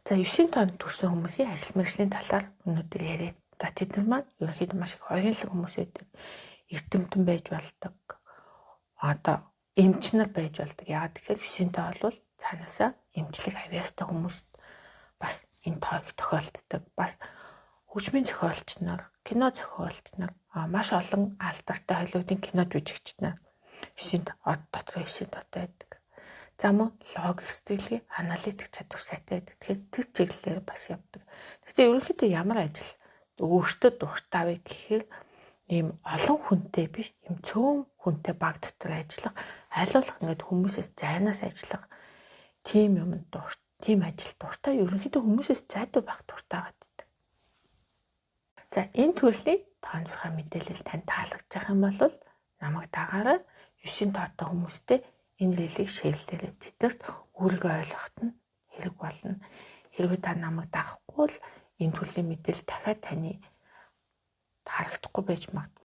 За 9 тоонд төрсэн хүмүүсийн ажил мэргэжлийн талаар өнөөдөр ярив. За тэд нар маань ерөнхийдөө маш их оюунлаг хүмүүс байдаг. Эрдэмтэн байж болдог. Одоо эмчнэр байж болдог. Яагаад гэхээр 9 тоо бол цаанаасаа эмчлэг авьяастай хүмүүс бас энэ тоог тохиолддог. Бас хөгжмийн зохиолч нар, кино зохиолч нар, маш олон алдартай Холливуудын кино жүжигч нар 9 тоо дотор 9 тоотой байдаг. За мөн логик сэтгэлгээ, аналитик чадвар сайтай байдаг. Тэгэхээр тэр чиглэлээр бас явдаг. Гэхдээ ерөнхийдөө ямар ажил өөртөө дуртай вэ гэхээр ийм олон хүнтэй биш, ийм цөөн хүнтэй баг дотор ажиллах, аль болох ингээд хүмүүсээс зайнаас ажиллах тийм ажил дуртай. Ерөнхийдөө хүмүүсээс зайдуу байх дуртай байдаг. За энэ төрлийн тоон зурхай мэдээлэл танд таалагдж байгаа юм бол намайг дагаарай. 9 тоотой хүмүүстэй энэ лилийг шеэрлээрэй. Тэднэрт өөрийгөө ойлгоход нь хэрэг болно. Хэрвээ та намайг дагахгүй бол энэ төрлийн мэдээлэл дахиад таны харагдахгүй байж магадгүй.